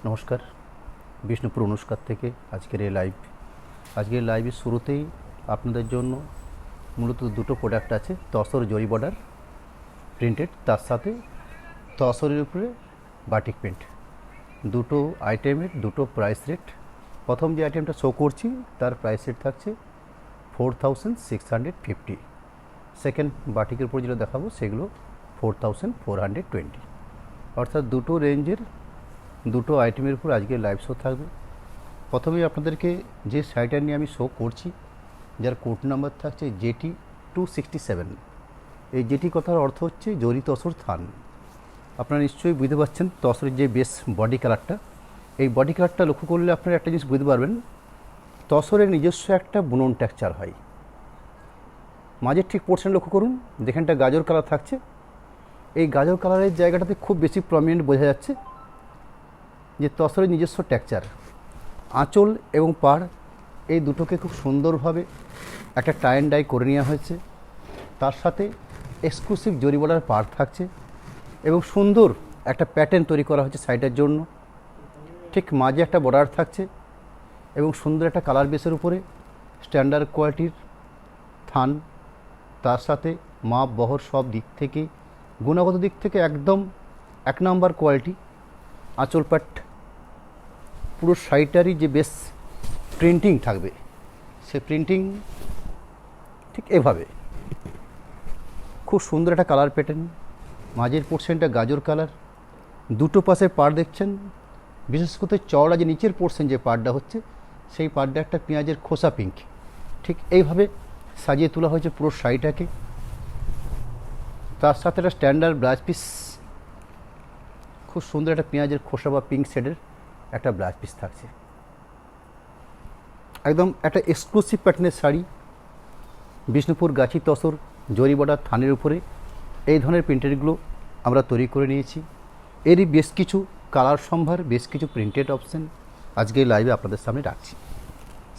নমস্কার, বিষ্ণুপুর অনুষ্কার থেকে আজকের লাইভের শুরুতেই আপনাদের জন্য মূলত দুটো প্রোডাক্ট আছে। তসর জরি বর্ডার প্রিন্টেড, তার সাথে তসরের উপরে বাটিক প্রিন্ট। দুটো আইটেমের দুটো প্রাইস রেট। প্রথম যে আইটেমটা শো করছি তার প্রাইস রেট থাকছে 4650। সেকেন্ড বাটিকের উপর যেগুলো দেখাবো সেগুলো 4420। অর্থাৎ দুটো রেঞ্জের দুটো আইটেমের উপর আজকে লাইভ শো থাকবে। প্রথমেই আপনাদেরকে যে শাড়িটা নিয়ে আমি শো করছি, যার কোড নাম্বার থাকছে JT 267। এই জেটি কথার অর্থ হচ্ছে জরি তসর থান। আপনারা নিশ্চয়ই বুঝতে পারছেন তসরের যে বেস বডি কালারটা, এই বডি কালারটা লক্ষ্য করলে আপনারা একটা জিনিস বুঝতে পারবেন, তসরের নিজস্ব একটা বুনন টেক্সচার হয়। মাঝের ঠিক পোর্শন লক্ষ্য করুন, যেখানটা গাজর কালার থাকছে, এই গাজর কালারের জায়গাটাতে খুব বেশি প্রমিনেন্ট বোঝা যাচ্ছে যে তসরের নিজস্ব টেক্সচার। আঁচল এবং পাড় এই দুটোকে খুব সুন্দরভাবে একটা টাই অ্যান্ড ডাই করে নেওয়া হয়েছে। তার সাথে এক্সক্লুসিভ জরি বর্ডার পাড় থাকছে এবং সুন্দর একটা প্যাটার্ন তৈরি করা হয়েছে সাইডের জন্য। ঠিক মাঝে একটা বর্ডার থাকছে এবং সুন্দর একটা কালার বেসের উপরে স্ট্যান্ডার্ড কোয়ালিটির থান। তার সাথে মাপ বহর সব দিক থেকে, গুণগত দিক থেকে একদম এক নম্বর কোয়ালিটি। আঁচল পাট পুরো শাড়িটারই যে বেস প্রিন্টিং থাকবে, সে প্রিন্টিং ঠিক এভাবে খুব সুন্দর একটা কালার প্যাটার্ন। মাঝের পোর্শনটা গাজর কালার, দুটো পাশে পাড় দেখছেন। বিশেষ করে চওড়া যে নিচের পোর্শন যে পাড়টা হচ্ছে, সেই পাড়টা একটা পেঁয়াজের খোসা পিঙ্ক। ঠিক এইভাবে সাজিয়ে তোলা হয়েছে পুরো শাড়িটাকে। তার সাথে একটা স্ট্যান্ডার্ড ব্লাউজ পিস, খুব সুন্দর একটা পেঁয়াজের খোসা বা পিঙ্ক শেডের একটা ব্লাউজ পিস থাকছে। একদম একটা এক্সক্লুসিভ প্যাটার্নের শাড়ি। বিষ্ণুপুর গাছি তসর জরি বর্ডার থানের উপরে এই ধরনের প্রিন্টেডগুলো আমরা তৈরি করে নিয়েছি। এরই বেশ কিছু কালার সম্ভার, বেশ কিছু প্রিন্টেড অপশান আজকে লাইভে আপনাদের সামনে রাখছি।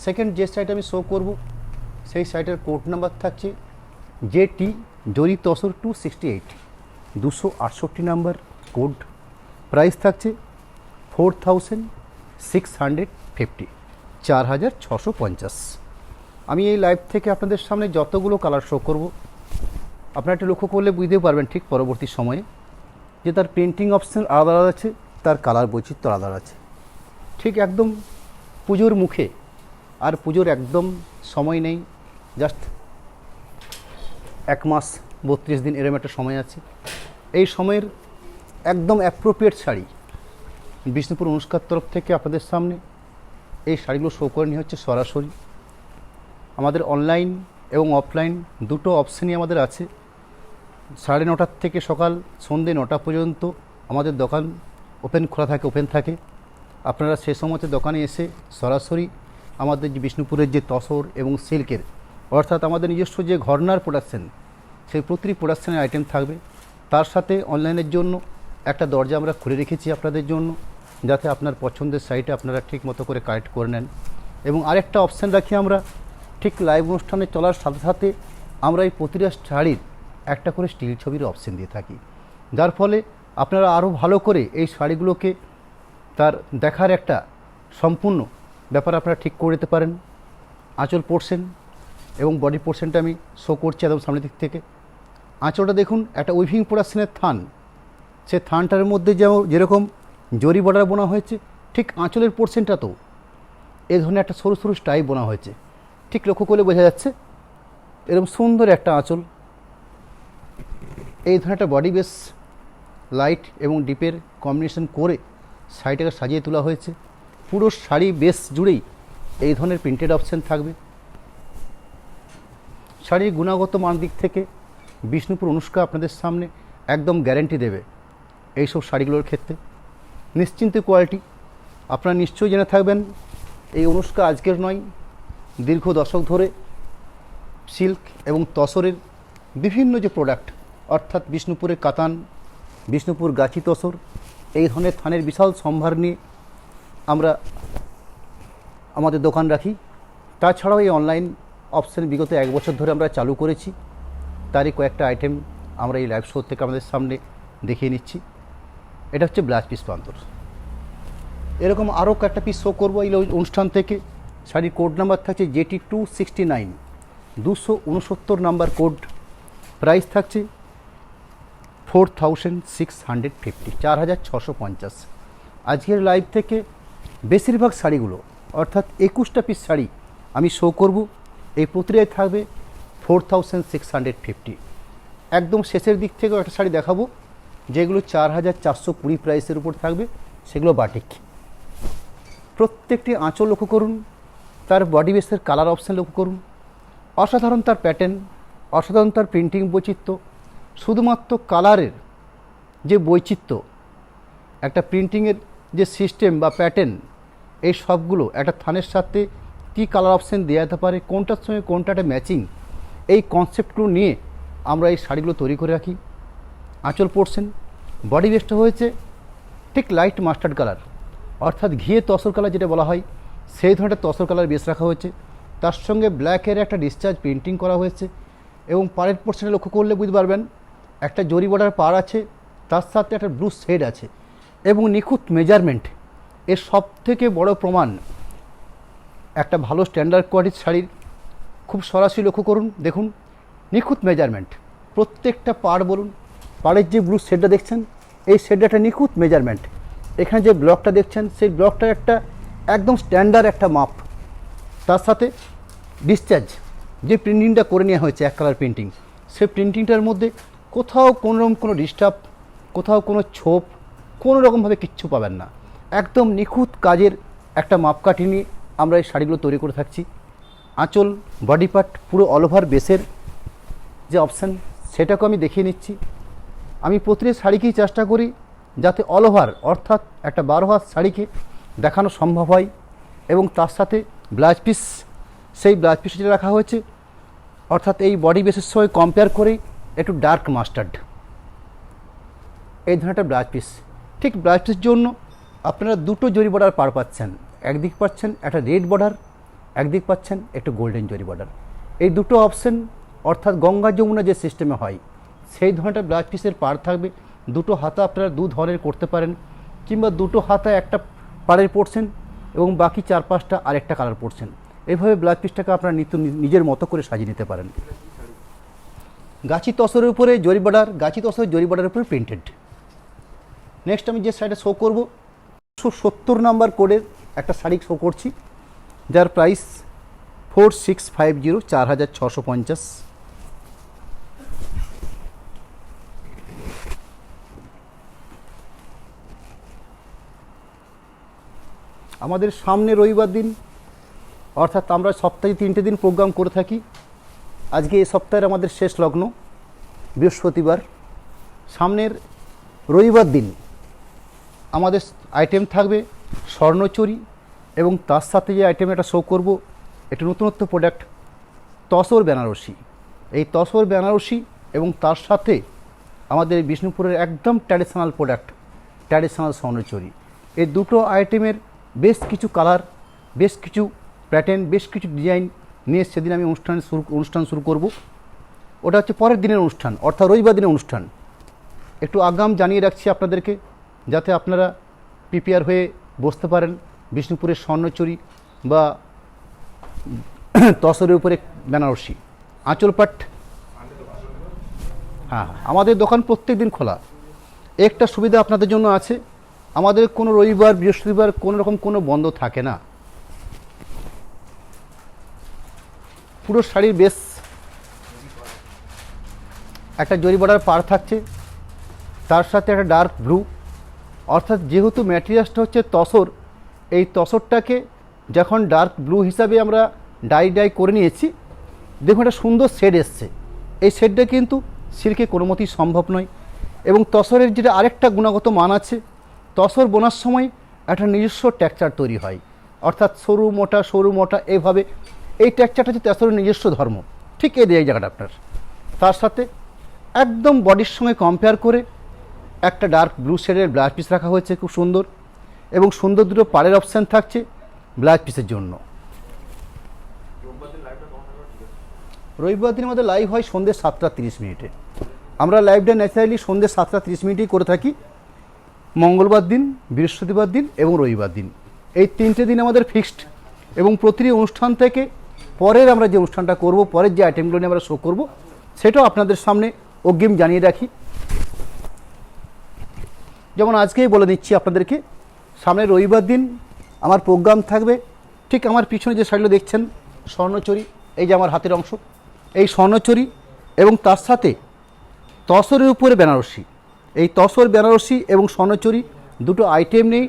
সেকেন্ড যে শাড়িটা আমি শো করব, সেই শাড়িটার কোড নাম্বার থাকছে JT জরি তসর 268, 268 নাম্বার কোড। প্রাইস থাকছে 4650, 4650। আমি এই লাইভ থেকে আপনাদের সামনে যতগুলো কালার শো করব, আপনারা একটু লক্ষ্য করলে বুঝতে পারবেন ঠিক পরবর্তী সময়ে যে তার প্রিন্টিং অপশান আলাদা আলাদা আছে, তার কালার বৈচিত্র্য আলাদা আছে। ঠিক একদম পুজোর মুখে, আর পুজোর একদম সময় নেই, জাস্ট 1 মাস 32 দিন এরম একটা সময় আছে। এই সময়ের একদম অ্যাপ্রোপ্রিয়েট শাড়ি বিষ্ণুপুর অনুষ্কার তরফ থেকে আপনাদের সামনে এই শাড়িগুলো শো করে নিয়ে হচ্ছে সরাসরি। আমাদের অনলাইন এবং অফলাইন দুটো অপশানই আমাদের আছে। 9:30 থেকে সকাল সন্ধ্যে 9টা পর্যন্ত আমাদের দোকান ওপেন থাকে। আপনারা সে সময়তে দোকানে এসে সরাসরি আমাদের যে বিষ্ণুপুরের যে তসর এবং সিল্কের, অর্থাৎ আমাদের নিজস্ব যে ঘরনার প্রোডাকশান, সেই প্রতিটি প্রোডাকশানের আইটেম থাকবে। তার সাথে অনলাইনের জন্য একটা দরজা আমরা খুলে রেখেছি আপনাদের জন্য, যাতে আপনার পছন্দের শাড়িটা আপনারা ঠিক মতো করে কালেক্ট করে নেন। এবং আরেকটা অপশান রাখি আমরা, ঠিক লাইভ অনুষ্ঠানে চলার সাথে সাথে আমরা এই প্রতিটা শাড়ির একটা করে স্টিল ছবির অপশান দিয়ে থাকি, যার ফলে আপনারা আরও ভালো করে এই শাড়িগুলোকে তার দেখার একটা সম্পূর্ণ ব্যাপার আপনারা ঠিক করে দিতে পারেন। আঁচল পোর্শন এবং বডি পোর্শনটা আমি শো করছি একদম সামনের দিক থেকে। আঁচলটা দেখুন, একটা উইভিং প্রোডাকশনের থান। সে থানটার মধ্যে যেরকম জরি বর্ডার বোনা হয়েছে, ঠিক আঁচলের পোর্শনটাতেও এই ধরনের একটা সরু সরু স্টাইপ বোনা হয়েছে। ঠিক লক্ষ্য করলে বোঝা যাচ্ছে এরকম সুন্দর একটা আঁচল। এই ধরনের একটা বডি বেস লাইট এবং ডিপের কম্বিনেশন করে শাড়িটাকে সাজিয়ে তোলা হয়েছে। পুরো শাড়ি বেস জুড়েই এই ধরনের প্রিন্টেড অপশান থাকবে। শাড়ির গুণগত মান দিক থেকে বিষ্ণুপুর অনুষ্কা আপনাদের সামনে একদম গ্যারেন্টি দেবে এইসব শাড়িগুলোর ক্ষেত্রে। নিশ্চিন্ত কোয়ালিটি। আপনারা নিশ্চয়ই জেনে থাকবেন এই অনুষ্কা আজকের নয়, দীর্ঘ দশক ধরে সিল্ক এবং তসরের বিভিন্ন যে প্রোডাক্ট, অর্থাৎ বিষ্ণুপুরের কাতান, বিষ্ণুপুর গাছি তসর, এই ধরনের থানের বিশাল সম্ভার নিয়ে আমরা আমাদের দোকান রাখি। তাছাড়াও এই অনলাইন অপশান বিগত 1 বছর ধরে আমরা চালু করেছি। তারই কয়েকটা আইটেম আমরা এই লাইভ শো থেকে আমাদের সামনে দেখিয়ে নিচ্ছি। এটা হচ্ছে ব্লাউজ পিস প্রান্তর। এরকম আরও কয়েকটা পিস শো করবো এই অনুষ্ঠান থেকে। শাড়ির কোড নাম্বার থাকছে JT269, 269 নাম্বার কোড। প্রাইস থাকছে 4650, 4650। আজকের লাইভ থেকে বেশিরভাগ শাড়িগুলো অর্থাৎ 21টা পিস শাড়ি আমি শো করব। এই প্রতিটাই থাকবে 4650। একদম শেষের দিক থেকেও একটা শাড়ি দেখাবো যেগুলো 4420 প্রাইসের উপর থাকবে, সেগুলো বাটিক। প্রত্যেকটি আঁচল লক্ষ্য করুন, তার বডি বেসের কালার অপশান লক্ষ্য করুন, অসাধারণ তার প্যাটার্ন, অসাধারণ তার প্রিন্টিং বৈচিত্র্য। শুধুমাত্র কালারের যে বৈচিত্র্য, একটা প্রিন্টিংয়ের যে সিস্টেম বা প্যাটার্ন, এই সবগুলো একটা থানের সাথে কী কালার অপশান দেওয়া যেতে পারে, কোনটার সঙ্গে কোনটা একটা ম্যাচিং, এই কনসেপ্টগুলো নিয়ে আমরা এই শাড়িগুলো তৈরি করে রাখি। আঁচল পোর্শন, বডি বেসটা হয়েছে ঠিক লাইট মাস্টার্ড কালার, অর্থাৎ ঘিয়ে তসর কালার যেটা বলা হয়, সেই ধরনের তসর কালার বেস রাখা হয়েছে। তার সঙ্গে ব্ল্যাকের একটা ডিসচার্জ প্রিন্টিং করা হয়েছে এবং পাড়ের পোর্শনে লক্ষ্য করলে বুঝতে পারবেন একটা জরি বর্ডার পাড় আছে, তার সাথে একটা ব্লু শেড আছে এবং নিখুঁত মেজারমেন্ট। এর সব থেকে বড় প্রমাণ একটা ভালো স্ট্যান্ডার্ড কোয়ালিটির শাড়ির। খুব সরাসরি লক্ষ্য করুন, দেখুন নিখুঁত মেজারমেন্ট। প্রত্যেকটা পাড় বলুন, পাড়ের যে ব্লু শেডটা দেখছেন, এই শেডটা একটা নিখুঁত মেজারমেন্ট। এখানে যে ব্লকটা দেখছেন, সেই ব্লকটার একটা একদম স্ট্যান্ডার্ড একটা মাপ। তার সাথে ডিসচার্জ যে প্রিন্টিংটা করে নেওয়া হয়েছে, এক কালার প্রিন্টিং, সেই প্রিন্টিংটার মধ্যে কোথাও কোনোরকম কোনো ডিস্টার্ব, কোথাও কোনো ছোপ, কোনো রকমভাবে কিচ্ছু পাবেন না। একদম নিখুঁত কাজের একটা মাপকাঠি নিয়ে আমরা এই শাড়িগুলো তৈরি করে থাকছি। আঁচল, বডি পার্ট, পুরো অল ওভার বেসের যে অপশান, সেটাকে আমি দেখিয়ে নিচ্ছি। আমি প্রতিটি শাড়িকেই চেষ্টা করি যাতে অল ওভার, অর্থাৎ একটা 12 হাত শাড়িকে দেখানো সম্ভব হয়। এবং তার সাথে ব্লাউজ পিস, সেই ব্লাউজ পিস যেটা রাখা হয়েছে অর্থাৎ এই বডি বেসের সঙ্গে কম্পেয়ার করেই একটু ডার্ক মাস্টার্ড, এই ধরনের একটা ব্লাউজ পিস। ঠিক ব্লাউজ পিসের জন্য আপনারা দুটো জরি বর্ডার পার পাচ্ছেন। একদিক পাচ্ছেন একটা রেড বর্ডার, একদিক পাচ্ছেন একটু গোল্ডেন জরি বর্ডার। এই দুটো অপশান অর্থাৎ গঙ্গা যমুনা যে সিস্টেমে হয়, সেই ধরনের ব্লাউজ পিসের পার থাকবে। দুটো হাতা আপনারা দু ধরনের করতে পারেন, কিংবা দুটো হাতা একটা পাড়ের পড়ছেন এবং বাকি 4-5টা আরেকটা কালার পড়ছেন। এইভাবে ব্লাউজ পিসটাকে আপনারা নিজের মতো করে সাজিয়ে নিতে পারেন। গাছি তসরের উপরে জরি বর্ডার, গাছি তসরের জরি বর্ডারের উপরে প্রিন্টেড। নেক্সট আমি যে শাড়িটা শো করবো, 170 নাম্বার কোডের একটা শাড়ি শো করছি, যার প্রাইস 4650, 4650। আমাদের সামনে রবিবার দিন, অর্থাৎ আমরা সপ্তাহে 3টে দিন প্রোগ্রাম করে থাকি। আজকে এই সপ্তাহের আমাদের শেষ লগ্ন বৃহস্পতিবার। সামনের রবিবার দিন আমাদের আইটেম থাকবে স্বর্ণচুরি, এবং তার সাথে যে আইটেম এটা শো করব, একটি নতুনত্ব প্রোডাক্ট তসর বেনারসি। এই তসর বেনারসি এবং তার সাথে আমাদের বিষ্ণুপুরের একদম ট্র্যাডিশনাল প্রোডাক্ট ট্র্যাডিশনাল স্বর্ণচুরি। এই দুটো আইটেমের বেশ কিছু কালার, বেশ কিছু প্যাটার্ন, বেশ কিছু ডিজাইন নিয়ে সেদিন আমি অনুষ্ঠান শুরু করব। ওটা হচ্ছে পরের দিনের অনুষ্ঠান, অর্থাৎ রবিবার দিনের অনুষ্ঠান। একটু আগাম জানিয়ে রাখছি আপনাদেরকে, যাতে আপনারা প্রিপেয়ার হয়ে বসতে পারেন। বিষ্ণুপুরের স্বর্ণচুরি বা তসরের উপরে বেনারসি আঁচল পাট। হ্যাঁ, আমাদের দোকান প্রত্যেক দিন খোলা। একটা সুবিধা আপনাদের জন্য আছে, আমাদের কোনো রবিবার বৃহস্পতিবার কোনো রকম কোনো বন্ধ থাকে না। পুরো শাড়ির বেশ একটা জরি বর্ডার পার থাকছে, তার সাথে একটা ডার্ক ব্লু, অর্থাৎ যেহেতু ম্যাটেরিয়ালসটা হচ্ছে তসর, এই তসরটাকে যখন ডার্ক ব্লু হিসাবে আমরা ডাই করে নিয়েছি, দেখুন একটা সুন্দর শেড এসছে। এই শেডটা কিন্তু সিল্কে কোনো মতেই সম্ভব নয়। এবং তসরের যেটা আরেকটা গুণগত মান আছে, তসর বোনার সময় একটা নিজস্ব টেক্সচার তৈরি হয়, অর্থাৎ সরু মোটা এইভাবে। এই টেক্সচারটা হচ্ছে তসরের নিজস্ব ধর্ম, ঠিক এই জায়গাটা আপনার। তার সাথে একদম বডির সঙ্গে কম্পেয়ার করে একটা ডার্ক ব্লু শেডের ব্লাউজ পিস রাখা হয়েছে, খুব সুন্দর। এবং সুন্দর দুটো পাড়ের অপশান থাকছে ব্লাউজ পিসের জন্য। রবিবার দিন আমাদের লাইভ হয় সন্ধ্যে 7টা 30 মিনিটে। আমরা লাইভটা ন্যাচারালি সন্ধ্যে 7টা 30 মিনিটেই করে থাকি। মঙ্গলবার দিন, বৃহস্পতিবার দিন এবং রবিবার দিন, এই 3টে দিন আমাদের ফিক্সড। এবং প্রতিটি অনুষ্ঠান থেকে পরের আমরা যে অনুষ্ঠানটা করব, পরের যে আইটেমগুলো নিয়ে আমরা শো করব, সেটাও আপনাদের সামনে অগ্রিম জানিয়ে রাখি। যেমন আজকেই বলে দিচ্ছি আপনাদেরকে, সামনে রবিবার দিন আমার প্রোগ্রাম থাকবে ঠিক আমার পিছনে যে শাড়িগুলো দেখছেন স্বর্ণচরী, এই যে আমার হাতের অংশ, এই স্বর্ণচরী এবং তার সাথে তসরের উপরে বেনারসি, এই তসর বেনারসি এবং স্বর্ণচরী দুটো আইটেম নেই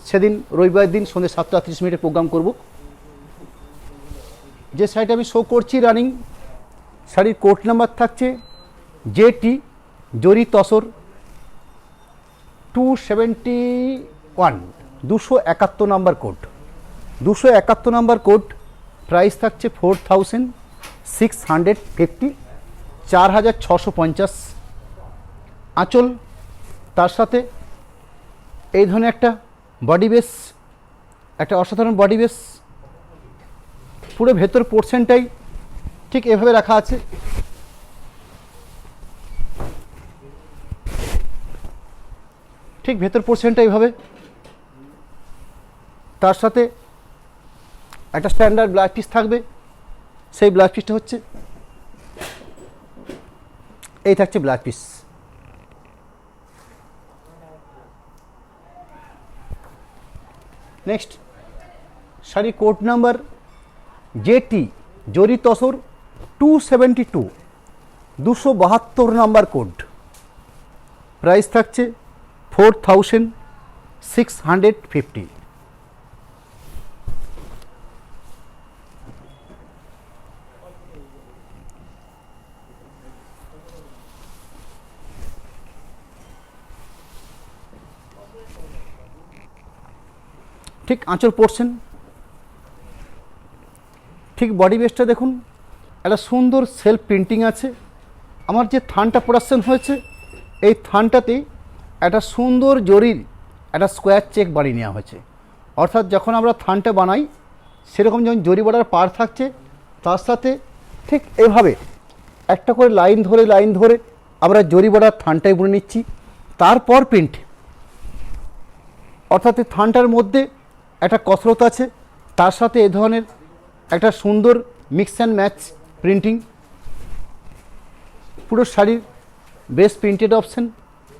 সেদিন রবিবার দিন সন্ধ্যে 7:30 প্রোগ্রাম করব। যে শাড়িটা আমি শো করছি রানিং, শাড়ির কোড নাম্বার থাকছে JT জরি tussar 271, 271 number code, 271 number code. Price থাকছে 4650, 4650। আঁচল, তার সাথে এই ধরনের একটা বডি বেস, একটা অসাধারণ বডি বেস, পুরো ভেতর পোর্শনটাই ঠিক এভাবে রাখা আছে। ঠিক ভেতর পোর্শনটা এইভাবে, তার সাথে একটা স্ট্যান্ডার্ড ব্লাউজ পিস থাকবে। সেই ব্লাউজ পিসটা হচ্ছে এই, থাকছে blouse piece. Next, sari code number JT জরি তসর 272, 272 নাম্বার কোড। প্রাইস থাকছে 4650। ঠিক আঁচল পোর্শন, ঠিক বডি বেসটা দেখুন, একটা সুন্দর সেলফ প্রিন্টিং আছে। আমার যে থানটা প্রোডাকশন হয়েছে, এই থানটাতেই একটা সুন্দর জরির একটা স্কোয়ার চেক বানিয়ে নেওয়া হয়েছে। অর্থাৎ যখন আমরা থানটা বানাই সেরকম যেমন জরি বর্ডার পার থাকছে, তার সাথে ঠিক এভাবে একটা করে লাইন ধরে আমরা জরি বর্ডার থানটাই বুনে নিচ্ছি, তারপর প্রিন্ট। অর্থাৎ এই থানটার মধ্যে একটা কসরত আছে, তার সাথে এ ধরনের একটা সুন্দর মিক্স অ্যান্ড ম্যাচ প্রিন্টিং। পুরো শাড়ির বেস প্রিন্টেড অপশন,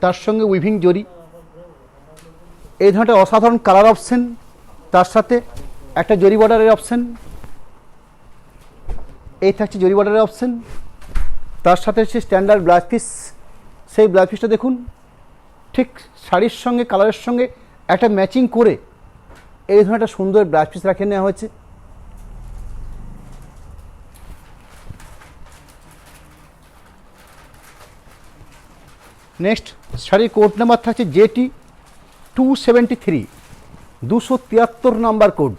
তার সঙ্গে উইভিং জরি, এই ধরনের অসাধারণ কালার অপশন, তার সাথে একটা জরি বর্ডারের অপশন। এই থাকছে জরি বর্ডারের অপশন, তার সাথে হচ্ছে স্ট্যান্ডার্ড ব্লাউজ পিস। সেই ব্লাউজ পিসটা দেখুন, ঠিক শাড়ির সঙ্গে কালারের সঙ্গে একটা ম্যাচিং করে এই ধরনের একটা সুন্দর ব্লাউজ পিস রাখিয়ে নেওয়া হয়েছে। নেক্সট, শাড়ির কোড নাম্বার থাকছে JT 273, 273 নাম্বার কোড।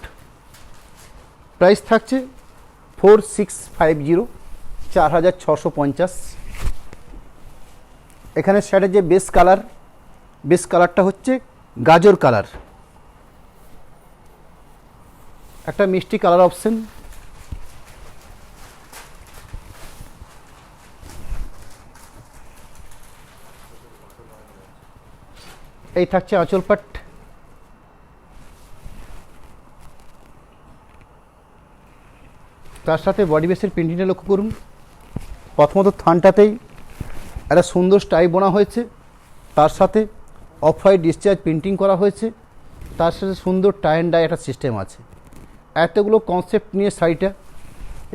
প্রাইস থাকছে 4650, 4650। এখানে শাড়ির যে বেস কালারটা হচ্ছে গাজর কালার, একটা মিষ্টি কালার অপশন। এই থাকছে আঁচল পাট, তার সাথে বডি বেসের প্রিন্টিংটা লক্ষ্য করুন। প্রথমত থানটাতেই একটা সুন্দর স্টাইপ বোনা হয়েছে, তার সাথে অফ হোয়াইট ডিসচার্জ প্রিন্টিং করা হয়েছে, তার সাথে সুন্দর টাই অ্যান্ড ডাই একটা সিস্টেম আছে। এতগুলো কনসেপ্ট নিয়ে শাড়িটা,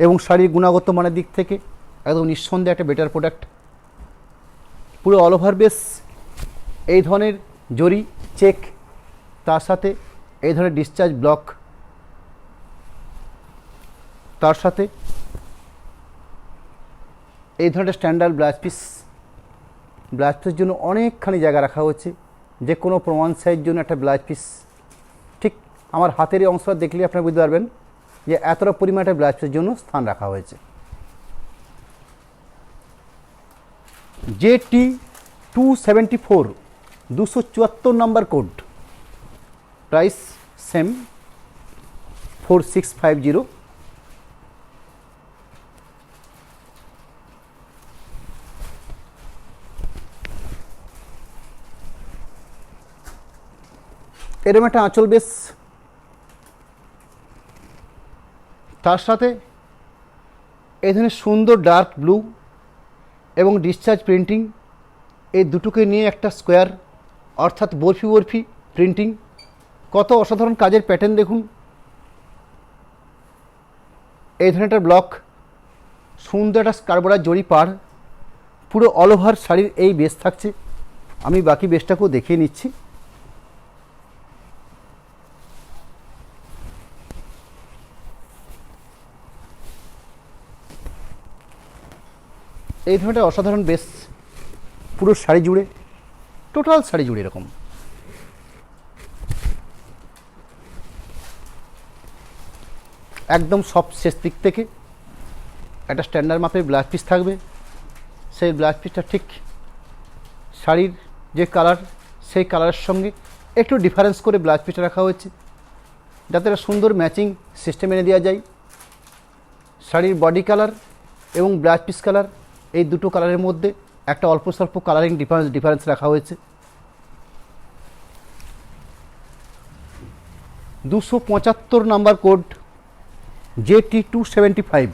এবং শাড়ির গুণগত মানের দিক থেকে একদম নিঃসন্দেহে একটা বেটার প্রোডাক্ট। পুরো অল ওভার বেস এই ধরনের জরি চেক, তার সাথে এই ধরনের ডিসচার্জ ব্লক, তার সাথে এই ধরনের স্ট্যান্ডার্ড ব্লাউজ পিসের জন্য অনেকখানি জায়গা রাখা হয়েছে। যে কোনো প্রমাণ সাইজের জন্য একটা ব্লাউজ পিস, ঠিক আমার হাতের এই অংশটা দেখলে আপনারা বুঝতে পারবেন যে এতটা পরিমাণ একটা ব্লাউজ পিসের জন্য স্থান রাখা হয়েছে। JT 274, 274 number code. Price same 4650। এরকম একটা আঁচল বেশ, তার সাথে এই ধরনের সুন্দর ডার্ক ব্লু এবং ডিসচার্জ প্রিন্টিং, এই দুটোকে নিয়ে একটা স্কোয়ার অর্থাৎ বরফি বরফি প্রিন্টিং। কত অসাধারণ কাজের প্যাটার্ন দেখুন। এই ধরনের একটা ব্লক, সুন্দর একটা কার্বোরার জড়ি পাড়, পুরো অল ওভার শাড়ির এই বেস থাকছে। আমি বাকি বেসটাকেও দেখিয়ে নিচ্ছি। এই ধরনের অসাধারণ বেস পুরো শাড়ি জুড়ে, টোটাল শাড়ি জুড়ে এরকম। একদম সব শেষ দিক থেকে একটা স্ট্যান্ডার্ড মাপের ব্লাউজ পিস থাকবে। সেই ব্লাউজ পিসটা ঠিক শাড়ির যে কালার, সেই কালারের সঙ্গে একটু ডিফারেন্স করে ব্লাউজ পিসটা রাখা হয়েছে, যাতে একটা সুন্দর ম্যাচিং সিস্টেম এনে দেওয়া যায়। শাড়ির বডি কালার এবং ব্লাউজ পিস কালার, এই দুটো কালারের মধ্যে একটা অল্প স্বল্প কালারিং ডিফারেন্স রাখা হয়েছে। 275 নাম্বার কোড JT275,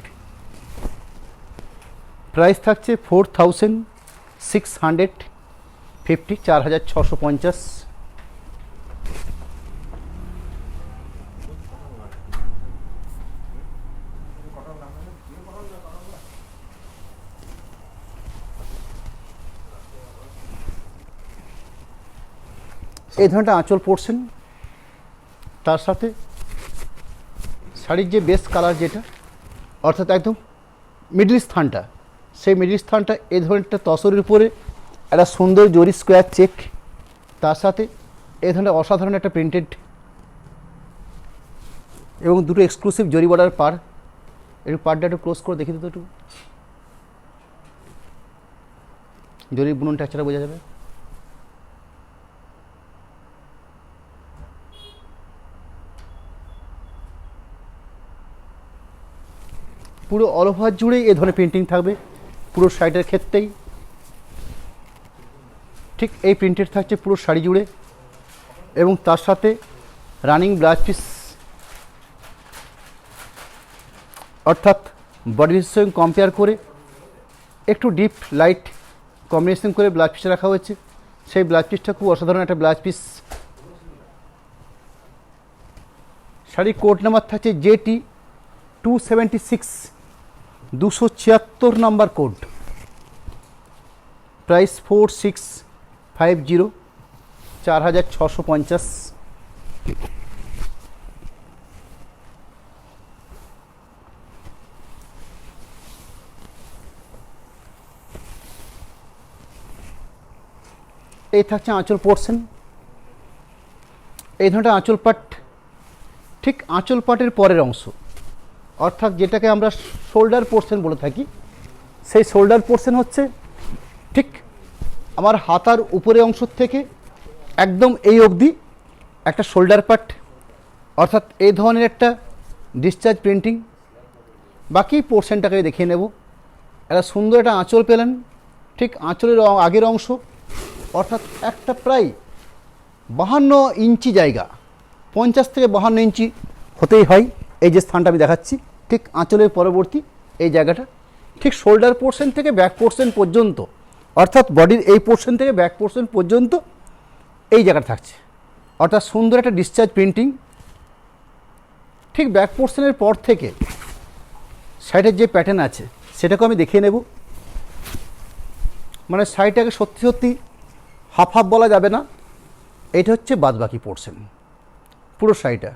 প্রাইস থাকছে 4650, 4650। এই ধরনের আঁচল পরছেন, তার সাথে শাড়ির যে বেস কালার যেটা, অর্থাৎ একদম মিডল স্থানটা, সেই মিডল স্থানটা এই ধরনের তসরের উপরে একটা সুন্দর জরি স্কোয়ার চেক, তার সাথে এই ধরনের অসাধারণ একটা প্রিন্টেড এবং দুটো এক্সক্লুসিভ জরি বর্ডার পার। একটু পারটা একটু ক্লোজ করে দেখি তো, একটু জরির বুনন টেক্সচারটা বোঝা যাবে। পুরো অল ওভার জুড়েই এ ধরনের প্রিন্টিং থাকবে, পুরো শাড়িটার ক্ষেত্রেই ঠিক এই প্রিন্টেড থাকছে পুরো শাড়ি জুড়ে। এবং তার সাথে রানিং ব্লাউজ পিস, অর্থাৎ বডির সঙ্গে কম্পেয়ার করে একটু ডিপ লাইট কম্বিনেশন করে ব্লাউজ পিস রাখা হয়েছে। সেই ব্লাউজ পিসটা খুব অসাধারণ একটা ব্লাউজ পিস। শাড়ির কোড নাম্বার থাকছে JT276, 276 নাম্বার কোড, প্রাইস 4650, 4650। এই থাকছে আঁচল পোর্শন। এই ধরনের আঁচল পাট, ঠিক আঁচল পাটের পরের অংশ, অর্থাৎ যেটাকে আমরা শোল্ডার পোর্শন বলে থাকি, সেই শোল্ডার পোর্শন হচ্ছে ঠিক আমার হাতার উপরে অংশ থেকে একদম এই অবধি একটা শোল্ডার পার্ট, অর্থাৎ এই ধরনের একটা ডিসচার্জ প্রিন্টিং। বাকি পোর্শনটাকে দেখিয়ে নেব। একটা সুন্দর একটা আঁচল পেলেন, ঠিক আঁচলের আগের অংশ, অর্থাৎ একটা প্রায় 52 ইঞ্চি জায়গা, 50 থেকে 52 ইঞ্চি হতেই হয়। এই যে স্থানটা আমি দেখাচ্ছি, ঠিক আঁচলের পরবর্তী এই জায়গাটা, ঠিক শোল্ডার পোর্শন থেকে ব্যাক পোর্শন পর্যন্ত, অর্থাৎ বডির এই পোর্শন থেকে ব্যাক পোর্শন পর্যন্ত এই জায়গাটা থাকছে, অর্থাৎ সুন্দর একটা ডিসচার্জ প্রিন্টিং। ঠিক ব্যাক পোর্শনের পর থেকে সাইডের যে প্যাটার্ন আছে সেটাকে আমি দেখিয়ে নেব। মানে শাড়িটাকে সত্যি সত্যি হাফ হাফ বলা যাবে না, এটা হচ্ছে বাদবাকি পোর্শন পুরো শাড়িটা।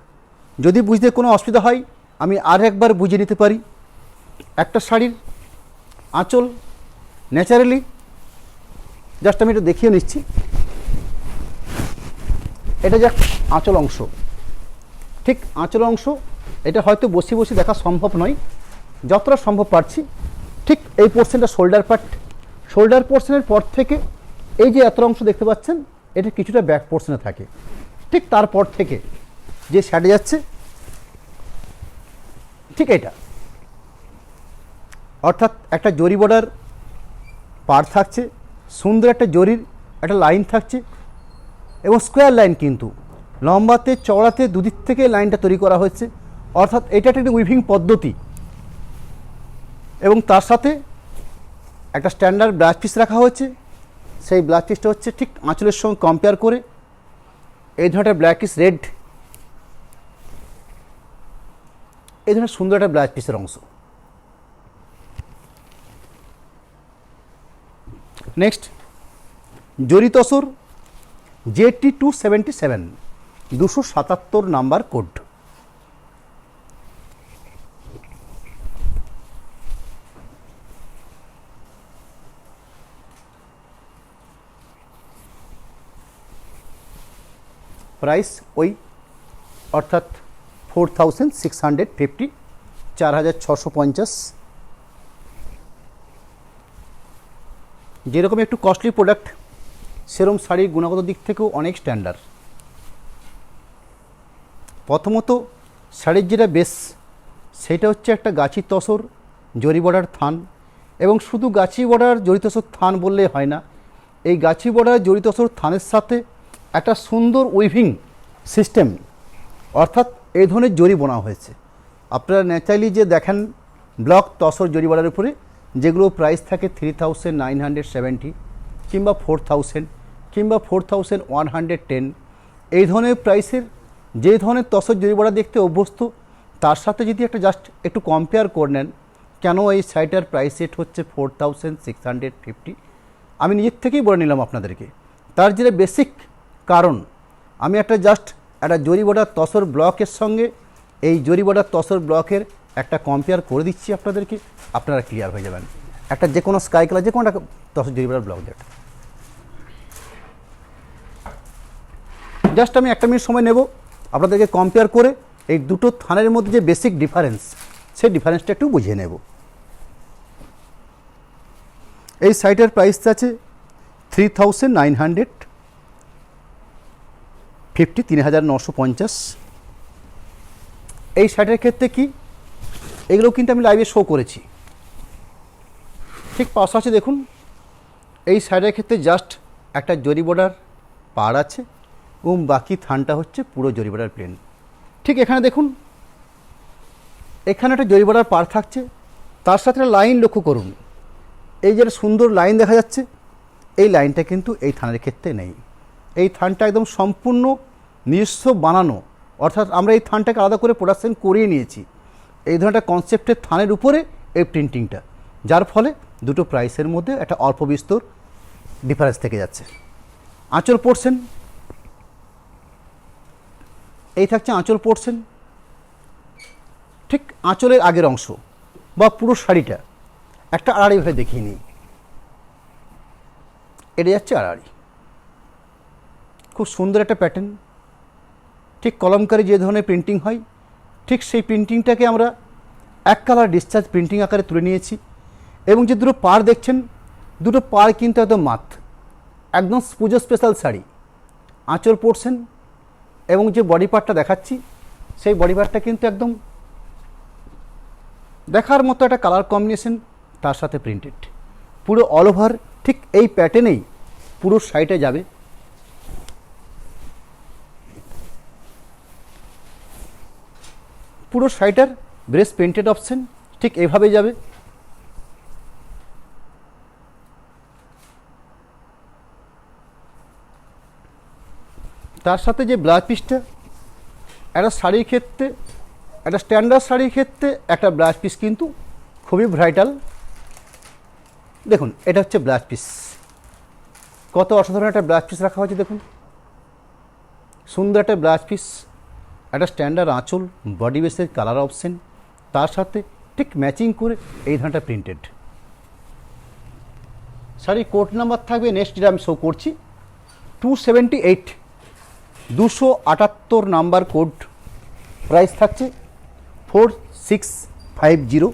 যদি বুঝতে কোনো অসুবিধা হয় আমি আর একবার বুঝিয়ে নিতে পারি। একটা শাড়ির আঁচল ন্যাচারালি জাস্ট আমি এটা দেখিয়ে নিচ্ছি। এটা যাক আঁচল অংশ, ঠিক আঁচল অংশ, এটা হয়তো বসে বসে দেখা সম্ভব নয়, যতটা সম্ভব পারছি। ঠিক এই পোর্শনটা শোল্ডার পার্ট, শোল্ডার পোর্শনের পর থেকে এই যে এত অংশ দেখতে পাচ্ছেন, এটা কিছুটা ব্যাক পোর্শনে থাকে। ঠিক তারপর থেকে যে সাইডে যাচ্ছে ঠিক এটা, অর্থাৎ একটা জরি বর্ডার পার থাকছে, সুন্দর একটা জরির একটা লাইন থাকছে এবং স্কোয়ার লাইন, কিন্তু লম্বাতে চওড়াতে দুদিক থেকে লাইনটা তৈরি করা হয়েছে, অর্থাৎ এটা একটা উইভিং পদ্ধতি। এবং তার সাথে একটা স্ট্যান্ডার্ড ব্লাউজ পিস রাখা হয়েছে। সেই ব্লাউজ পিসটা হচ্ছে ঠিক আঁচলের সঙ্গে কম্পেয়ার করে এই ধরনের একটা ব্লাউজ পিস রেড, এই ধরনের সুন্দর একটা ব্লাউজ পিসের অংশ। নেক্সট জরি tussar JT277, 277 number code. Price ওই অর্থাৎ 4650, 4650। যেরকম একটু কস্টলি প্রোডাক্ট সেরকম শাড়ির গুণগত দিক থেকেও অনেক স্ট্যান্ডার্ড। প্রথমত শাড়ির যেটা বেস সেটা হচ্ছে একটা গাছি তসর জরি বর্ডার থান, এবং শুধু গাছি বর্ডার জরি তসর থান বললে হয় না, এই গাছি বর্ডার জরি তসর থানের সাথে একটা সুন্দর উইভিং সিস্টেম, অর্থাৎ এই ধরনের জরি বোনা হয়েছে। আপনারা ন্যাচারালি যে দেখেন ব্লক তসর জরি বর্ডারের উপরে যেগুলো প্রাইস থাকে 3970 কিংবা 4000 কিংবা 4110, এই ধরনের প্রাইসের যে ধরনের তসর জরি বর্ডার দেখতে অভ্যস্ত তার সাথে যদি একটা জাস্ট একটু কম্পেয়ার করে নেন, কেন এই শাড়িটার প্রাইস রেট হচ্ছে 4650, আমি নিজের থেকেই বলে নিলাম আপনাদেরকে। তার যেটা বেসিক কারণ, আমি একটা জাস্ট একটা জরি বর্ডার তসর ব্লকের সঙ্গে এই জরি বর্ডার তসর ব্লকের একটা কম্পেয়ার করে দিচ্ছি আপনাদেরকে, আপনারা ক্লিয়ার হয়ে যাবেন। একটা যে কোনো স্কাই কালার যে কোনো একটা তসর জরি বর্ডার ব্লক যেটা জাস্ট আমি একটা মিনিট সময় নেব আপনাদেরকে কম্পেয়ার করে এই দুটো থানের মধ্যে যে বেসিক ডিফারেন্স সেই ডিফারেন্সটা একটু বুঝিয়ে নেব। এই শাড়িটার প্রাইস আছে 3950, 3950। এই শাড়িটার ক্ষেত্রে কি এগুলো কিন্তু আমি লাইভে শো করেছি। ঠিক পাশাপাশি দেখুন এই শাড়িটার ক্ষেত্রে জাস্ট একটা জরি বর্ডার পাড় আছে এবং বাকি থানটা হচ্ছে পুরো জরি বর্ডার প্লেন। ঠিক এখানে দেখুন এখানে একটা জরি বর্ডার পাড় থাকছে, তার সাথে একটা লাইন লক্ষ্য করুন, এই যে সুন্দর লাইন দেখা যাচ্ছে, এই লাইনটা কিন্তু এই থানের ক্ষেত্রে নেই। এই থানটা একদম সম্পূর্ণ নিজস্ব বানানো, অর্থাৎ আমরা এই থানটাকে আলাদা করে প্রোডাকশন করিয়ে নিয়েছি এই ধরনের কনসেপ্টের থানের উপরে এই প্রিন্টিংটা, যার ফলে দুটো প্রাইসের মধ্যে একটা অল্প বিস্তর ডিফারেন্স থেকে যাচ্ছে। আঁচল পোর্শন এই থাকছে আঁচল পোর্শন, ঠিক আঁচলের আগের অংশ বা পুরো শাড়িটা একটা আড়াআড়িভাবে দেখিয়ে নিই। এটা যাচ্ছে আড়াআড়ি, খুব সুন্দর একটা প্যাটার্ন। ঠিক কলমকারি যে ধরনের প্রিন্টিং হয় ঠিক সেই প্রিন্টিংটাকে আমরা এক কালার ডিসচার্জ প্রিন্টিং আকারে তুলে নিয়েছি। এবং যে দুটো পাড় দেখছেন দুটো পাড় কিন্তু একদম একদম পুজো স্পেশাল শাড়ি। আঁচল পোর্শন এবং যে বডি পার্টটা দেখাচ্ছি সেই বডি পার্টটা কিন্তু একদম দেখার মতো একটা কালার কম্বিনেশন, তার সাথে প্রিন্টেড পুরো অল ওভার ঠিক এই প্যাটার্নেই পুরো শাড়িটা যাবে। পুরো শাড়িটার ব্রেস্ট প্রিন্টেড অপশন ঠিক এভাবে যাবে। তার সাথে যে ব্লাউজ পিসটা একটা শাড়ির ক্ষেত্রে একটা স্ট্যান্ডার্ড শাড়ির ক্ষেত্রে একটা ব্লাউজ পিস কিন্তু খুবই ভাইটাল। দেখুন এটা হচ্ছে ব্লাউজ পিস, কত অসাধারণ একটা ব্লাউজ পিস রাখা হয়েছে। দেখুন সুন্দর একটা ব্লাউজ পিস, একটা স্ট্যান্ডার্ড আঁচল, বডি বেসের কালার অপশন, তার সাথে ঠিক ম্যাচিং করে এই ধরনের প্রিন্টেড শাড়ি। কোড নাম্বার থাকবে নেক্সট যেটা আমি শো করছি 278, 278 নাম্বার কোড। প্রাইস থাকছে 4650,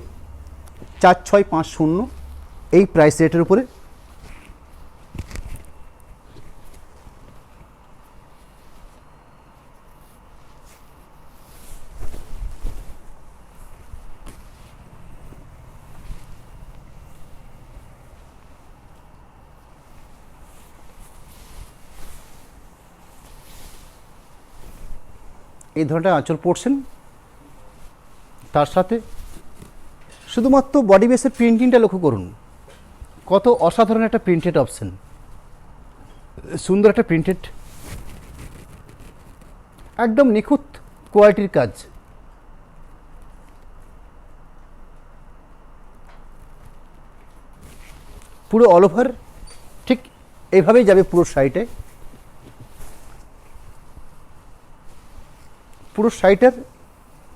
4650 এই প্রাইস রেটের উপরে। এই ধরনের আঁচল পড়ছেন। তার সাথে শুধুমাত্র বডি বেসের প্রিন্টিংটা লক্ষ্য করুন, কত অসাধারণ একটা প্রিন্টেড অপশন, সুন্দর একটা প্রিন্টেড, একদম নিখুঁত কোয়ালিটির কাজ। পুরো অল ওভার ঠিক এইভাবেই যাবে পুরো শাড়িতে। পুরো শাড়িটার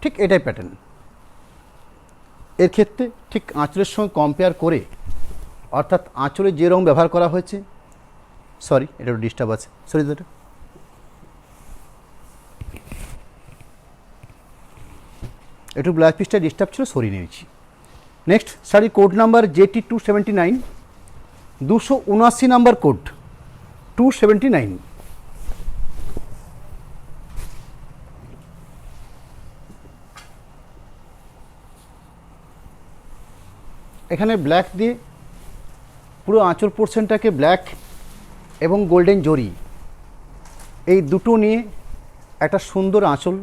ঠিক এটাই প্যাটার্ন। এর ক্ষেত্রে ঠিক আঁচলের সঙ্গে কম্পেয়ার করে, অর্থাৎ আঁচলে যে রং ব্যবহার করা হয়েছে, সরি এটা একটু ডিস্টার্ব আছে, সরি দাদা, একটু ব্লাউজ পিসটা ডিস্টার্ব ছিল, সরিয়ে নিয়েছি। Next sari code number JT 279, 279 number code 279। এখানে ব্ল্যাক দিয়ে পুরো আঁচল পোর্শনটাকে ব্ল্যাক এবং গোল্ডেন জরি এই দুটো নিয়ে একটা সুন্দর আঁচল,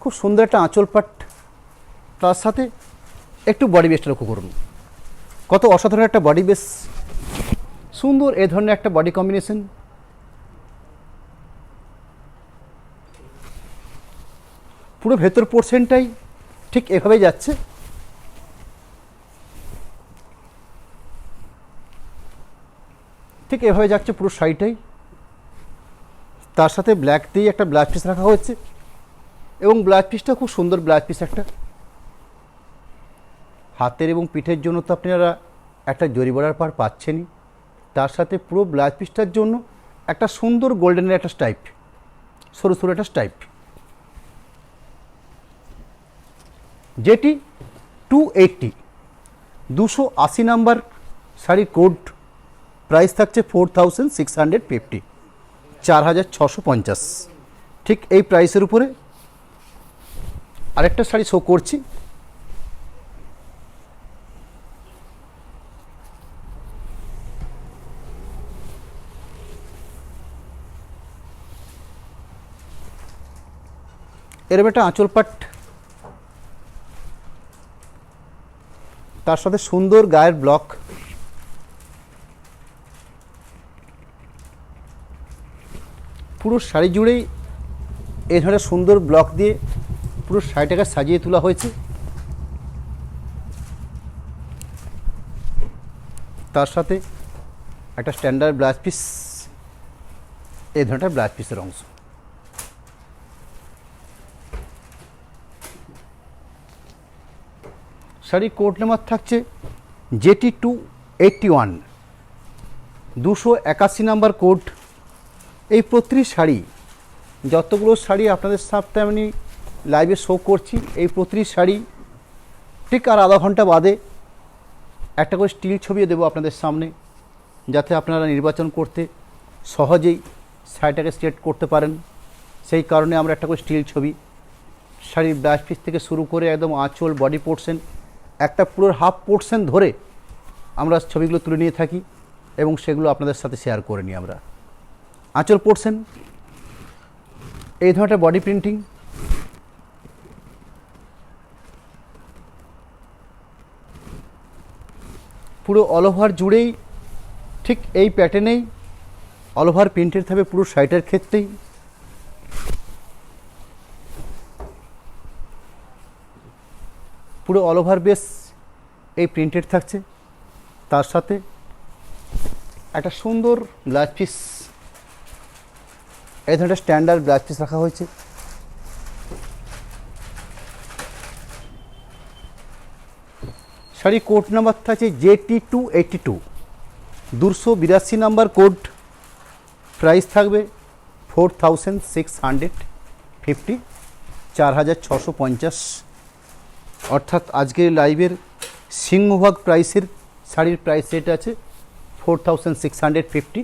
খুব সুন্দর একটা আঁচল পাট। তার সাথে একটু বডি বেসটা লক্ষ্য করুন, কত অসাধারণ একটা বডি বেস, সুন্দর এ ধরনের একটা বডি কম্বিনেশন। পুরো ভেতর পোর্শনটাই ঠিক এভাবে যাচ্ছে। ঠিক এভাবে যাচ্ছে পুরো শাড়িটাই। তার সাথে ব্ল্যাক দিয়ে একটা ব্লাউজ পিস রাখা হয়েছে এবং ব্লাউজ পিসটা খুব সুন্দর ব্লাউজ পিস একটা। হাতের এবং পিঠের জন্য তো আপনারা একটা জরি বর্ডার পার পাচ্ছেনই, তার সাথে পুরো ব্লাউজ পিসটার জন্য একটা সুন্দর গোল্ডেনের একটা স্টাইপ, সরু সরু একটা স্টাইপ। যেটি 280, 280 নাম্বার শাড়ির কোড, প্রাইস থাকছে 4650, 4650। ঠিক এই প্রাইসের উপরে আরেকটা শাড়ি শো করছি, এরকম একটা আঁচল পাট, তার সাথে সুন্দর গায়ের ব্লক। পুরো শাড়ি জুড়েই এই ধরনের সুন্দর ব্লক দিয়ে পুরো শাড়িটাকে সাজিয়ে তোলা হয়েছে। তার সাথে একটা স্ট্যান্ডার্ড ব্লাউজ পিস, এই ধরনের ব্লাউজ পিসের অংশ। শাড়ি কোড নাম্বার থাকছে JT 281, 281 নাম্বার কোড। এই প্রতিটি শাড়ি, যতগুলো শাড়ি আপনাদের সাথে আমি লাইভে শো করছি, এই প্রতিটি শাড়ি ঠিক আর আধা ঘন্টা বাদে একটা করে স্টিল ছবিও দেবো আপনাদের সামনে, যাতে আপনারা নির্বাচন করতে সহজেই শাড়িটাকে সিলেক্ট করতে পারেন। সেই কারণে আমরা একটা করে স্টিল ছবি, শাড়ির ব্লাউজ পিস থেকে শুরু করে একদম আঁচল, বডি পোর্শন, একটা পুরো হাফ পোর্শন ধরে আমরা ছবিগুলো তুলে নিয়ে থাকি এবং সেগুলো আপনাদের সাথে শেয়ার করে নিই আমরা। আঁচল পোর্শন, এই ধরনের বডি প্রিন্টিং, পুরো অল ওভার জুড়েই ঠিক এই প্যাটার্নেই অল ওভার প্রিন্টেড থাকবে পুরো শাড়িটার ক্ষেত্রেই। পুরো অল ওভার বেস এই প্রিন্টেড থাকছে, তার সাথে একটা সুন্দর ব্লাউজ পিস, এই ধরনের স্ট্যান্ডার্ড ব্লাউজ পিস রাখা হয়েছে। শাড়ি কোড নাম্বার থাকছে JT 282, 282 নাম্বার কোড, প্রাইস থাকবে 4650, 4650। অর্থাৎ আজকের লাইভের সিংহভাগ প্রাইসের শাড়ির প্রাইস রেট আছে 4650।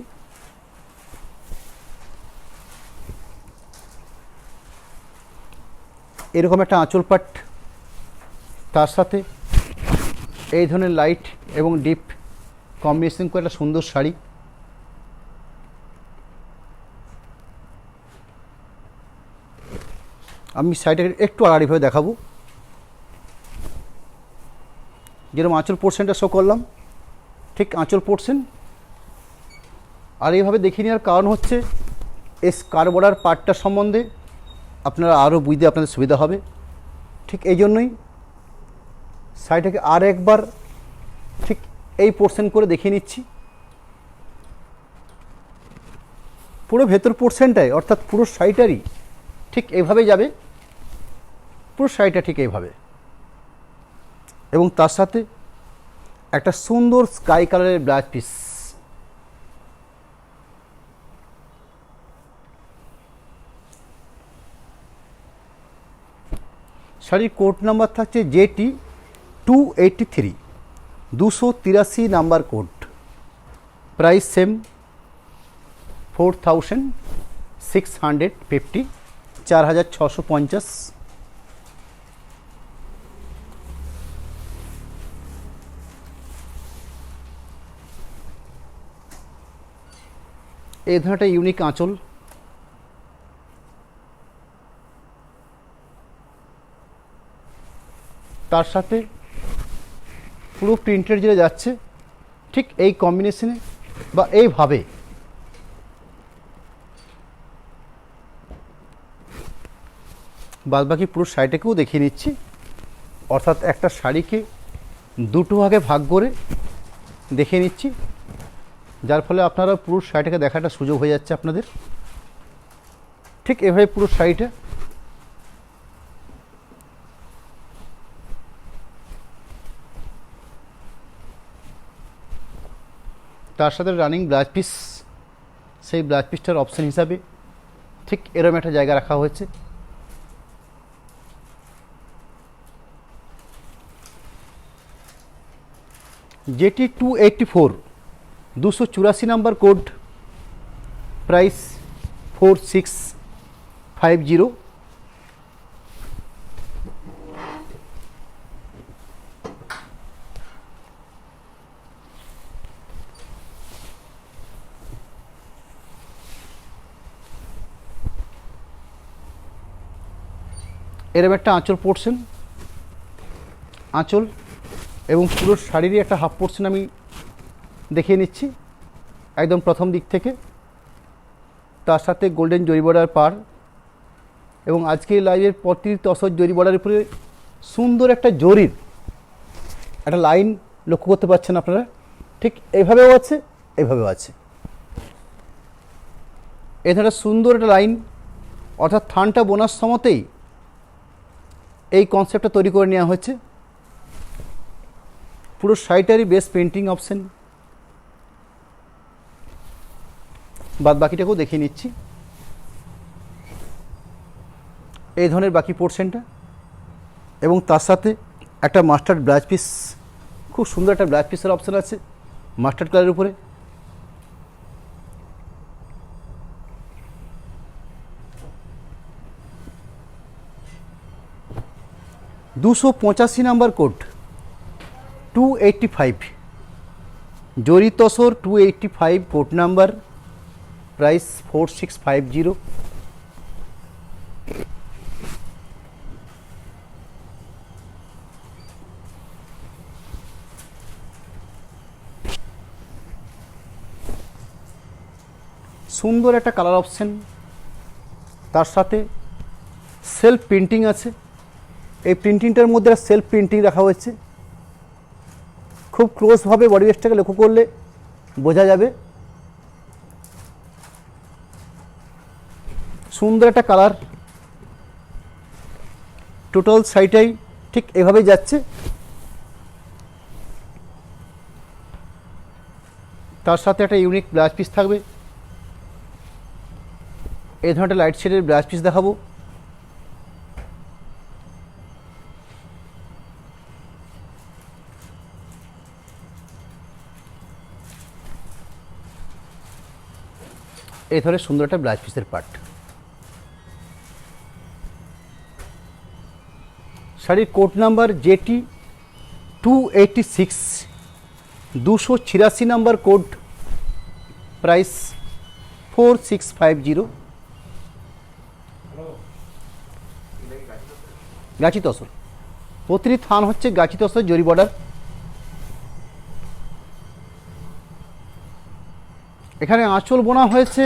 এরকম একটা আঁচল পাট, তার সাথে এই ধরনের লাইট এবং ডিপ কম্বিনেশন করে একটা সুন্দর শাড়ি। আমি সাইডে একটু আড়াআড়িভাবে দেখাবো, যেরকম আঁচল পোর্শনটা শো করলাম ঠিক আঁচল পোর্শন। আর এইভাবে দেখিয়ে নেওয়ার কারণ হচ্ছে এই স্কার বর্ডার পার্টটা সম্বন্ধে আপনারা আরও বুঝতে আপনাদের সুবিধা হবে। ঠিক এই জন্যই শাড়িটাকে আর একবার ঠিক এই পোর্শন করে দেখিয়ে নিচ্ছি। পুরো ভেতর পোর্শনটাই অর্থাৎ পুরো শাড়িটারই ঠিক এইভাবেই যাবে, পুরো শাড়িটা ঠিক এইভাবে, এবং তার সাথে একটা সুন্দর স্কাই কালারের ব্লাউজ পিস। শাড়ির কোড নাম্বার থাকছে JT 283, 283 number code. Price same 4650, 4650। এই ধরনের একটা ইউনিক আঁচল, তার সাথে পুরো প্রিন্টের যেটা যাচ্ছে ঠিক এই কম্বিনেশনে বা এইভাবে। বাদবাকি পুরো শাড়িটাকেও দেখিয়ে নিচ্ছি, অর্থাৎ একটা শাড়িকে দুটো ভাগে ভাগ করে দেখিয়ে নিচ্ছি, যার ফলে আপনারা পুরো শাড়িটাকে দেখাটা সুযোগ হয়ে যাচ্ছে আপনাদের। ঠিক এভাবে পুরো শাড়িটা তার সাথে রানিং ব্লাউজ পিস, সেই ব্লাউজ পিসটার অপশান হিসাবে ঠিক এরকম একটা জায়গা রাখা হয়েছে। JT 284, 284 number code. প্রাইস 4650। এরকম একটা আঁচল পোর্শন, আঁচল এবং পুরো শাড়িরই একটা হাফ পোর্শন আমি দেখিয়ে নিচ্ছি একদম প্রথম দিক থেকে। তার সাথে গোল্ডেন জরি বর্ডার পার, এবং আজকে লাইভের প্রতি তসর জরি বর্ডারের উপরে সুন্দর একটা জরির একটা লাইন লক্ষ্য করতে পারছেন আপনারা। ঠিক এইভাবেও আছে, এইভাবেও আছে। এখানে সুন্দর একটা লাইন, অর্থাৎ থানটা বোনার সময়তেই এই কনসেপ্টটা তৈরি করে নেওয়া হয়েছে। পুরো শাড়িটারই বেস্ট পেন্টিং অপশন। বাদ বাকিটাকেও দেখিয়ে নিচ্ছি, এই ধরনের বাকি পোর্শনটা, এবং তার সাথে একটা মাস্টার্ড ব্লাউজ পিস, খুব সুন্দর একটা ব্লাউজ পিসের অপশন আছে মাস্টার্ড কালারের উপরে। দুশো 85 নাম্বার কোড, 285 জরি তসর 285 কোড নাম্বার। প্রাইস 4650। সুন্দর একটা কালার অপশন, তার সাথে সেলফ প্রিন্টিং আছে। এই প্রিন্টিংটার মধ্যে সেলফ প্রিন্টিং রাখা হয়েছে। খুব ক্লোজভাবে বডি বেসটাকে লক্ষ্য করলে বোঝা যাবে। সুন্দর একটা কালার, টোটাল শাড়িটাই ঠিক এভাবেই যাচ্ছে। তার সাথে একটা ইউনিক ব্লাউজ পিস থাকবে। এই ধরনের লাইট শেডের ব্লাউজ পিস দেখাবো। এই ধরনের সুন্দর একটা ব্লাউজ পিসের পার্ট। শাড়ির code number JT 286, 286 number code. Price 4650। গাছি তসর, প্রতিটি থান হচ্ছে গাছি তসর জরি বর্ডার। এখানে আঁচল বোনা হয়েছে,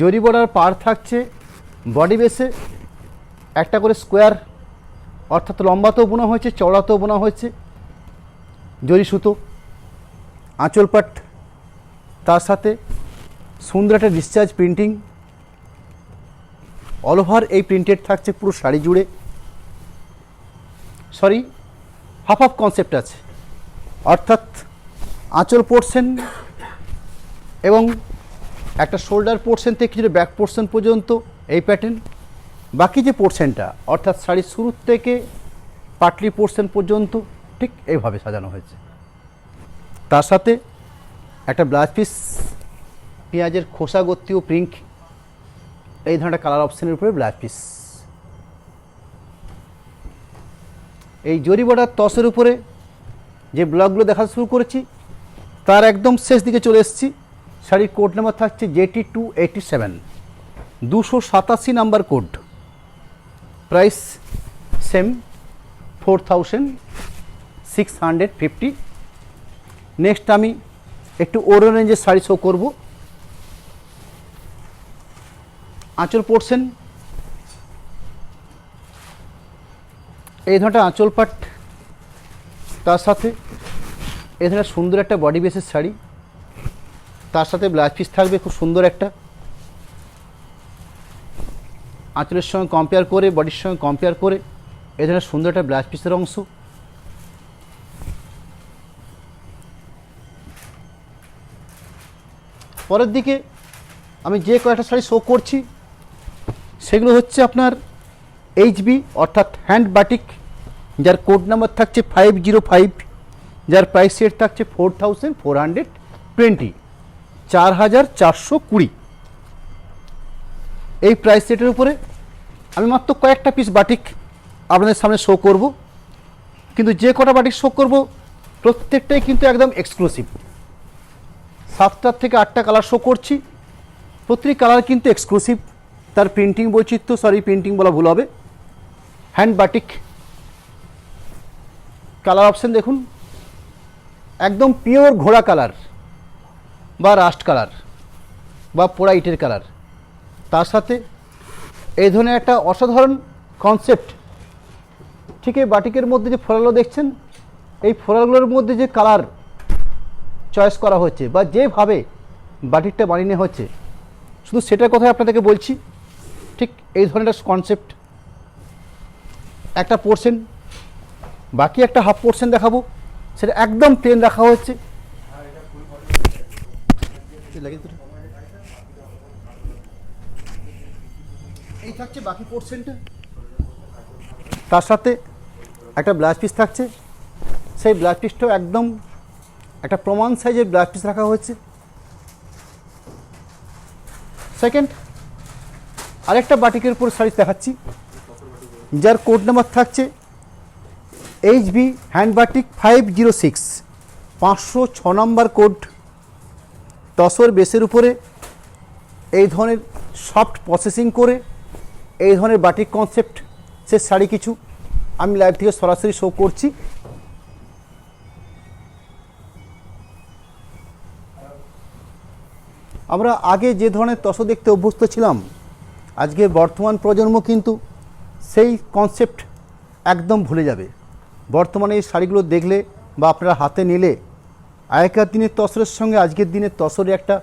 জরি বর্ডার পার থাকছে, বডি বেসে একটা করে স্কোয়ার, অর্থাৎ লম্বাতেও বোনা হয়েছে, চওড়াতেও বোনা হয়েছে জরি সুতো। আঁচল পাট, তার সাথে সুন্দর একটা ডিসচার্জ প্রিন্টিং, অল ওভার এই প্রিন্টেড থাকছে পুরো শাড়ি জুড়ে। সরি, হাফ হাফ কনসেপ্ট আছে, অর্থাৎ আঁচল পোর্শন এবং একটা শোল্ডার পোর্শন থেকে কিছুটা ব্যাক পোর্শন পর্যন্ত এই প্যাটার্ন, বাকি যে পোর্শনটা অর্থাৎ শাড়ির শুরু থেকে পাটলি পোর্শন পর্যন্ত ঠিক এইভাবে সাজানো হয়েছে। তার সাথে একটা ব্লাউজ পিস, পেঁয়াজের খোসা গত্তীয় প্রিন্ট, এই ধরনের কালার অপশনের উপরে ব্লাউজ পিস। এই জরি বর্ডার তসের উপরে যে ব্লকগুলো দেখা শুরু করেছি তার একদম শেষ দিকে চলে এসেছি। শাড়ির কোড নাম্বার থাকছে JT287, 287 number code, price same 4650। Next আমি একটু ওরো রেঞ্জের শাড়ি শো করব। আঁচল পোর্শন, এই ধরনের আঁচল পাট, তার সাথে এই ধরনের সুন্দর একটা বডি বেসের শাড়ি, তার সাথে ব্লাউজ পিস থাকবে খুব সুন্দর একটা। আঁচলের সঙ্গে কম্পেয়ার করে, বডির সঙ্গে কম্পেয়ার করে এই ধরনের সুন্দর একটা ব্লাউজ পিসের অংশ। পরের দিকে আমি যে কয়েকটা শাড়ি শো করছি সেগুলো হচ্ছে আপনার HB অর্থাৎ হ্যান্ড বাটিক, যার কোড নাম্বার থাকছে 505, যার প্রাইস সেট থাকছে 4420, 4420। এই প্রাইস সেটের উপরে আমি মাত্র কয়েকটা পিস বাটিক আপনাদের সামনে শো করব, কিন্তু যে কটা বাটিক শো করব প্রত্যেকটাই কিন্তু একদম এক্সক্লুসিভ। 7টা থেকে 8টা কালার শো করছি, প্রতিটি কালার কিন্তু এক্সক্লুসিভ, তার প্রিন্টিং বৈচিত্র্য, সরি প্রিন্টিং বলা ভুল হবে, হ্যান্ড বাটিক। কালার অপশন দেখুন, একদম পিওর ঘোড়া কালার বা রাস্ট কালার বা পোড়া ইটের কালার, তার সাথে এই ধরনের একটা অসাধারণ কনসেপ্ট। ঠিক এই বাটিকের মধ্যে যে ফোড়াগুলো দেখছেন, এই ফোড়াগুলোর মধ্যে যে কালার চয়েস করা হচ্ছে বা যেভাবে বাটিকটা বানিয়ে নেওয়া হচ্ছে, শুধু সেটার কথাই আপনাদেরকে বলছি। ঠিক এই ধরনের কনসেপ্ট, একটা পোর্শন, বাকি একটা হাফ পোর্শন দেখাবো, সেটা একদম প্লেন রাখা হচ্ছে। এই থাকছে বাকি পোর্শনটা, তার সাথে একটা ব্লাউজ পিস থাকছে, সেই ব্লাউজ পিসটাও একদম একটা প্রমাণ সাইজের ব্লাউজ পিস রাখা হয়েছে। সেকেন্ড আরেকটা বাটিকের উপর শাড়ি দেখাচ্ছি, যার কোড নাম্বার থাকছে HB hand batik 506, 506 number code. Tussar বেসের উপরে এই ধরনের সফট প্রসেসিং করে এই ধরনের বাটিক কনসেপ্ট সে শাড়ি কিছু আমি লাইভ থেকে সরাসরি শো করছি। আমরা আগে যে ধরনের তসর দেখতে অভ্যস্ত ছিলাম, আজকে বর্তমান প্রজন্ম কিন্তু সেই কনসেপ্ট একদম ভুলে যাবে। বর্তমানে এই শাড়িগুলো দেখলে বা আপনারা হাতে নিলে আগেকার দিনের তসরের সঙ্গে আজকের দিনের তসরের একটা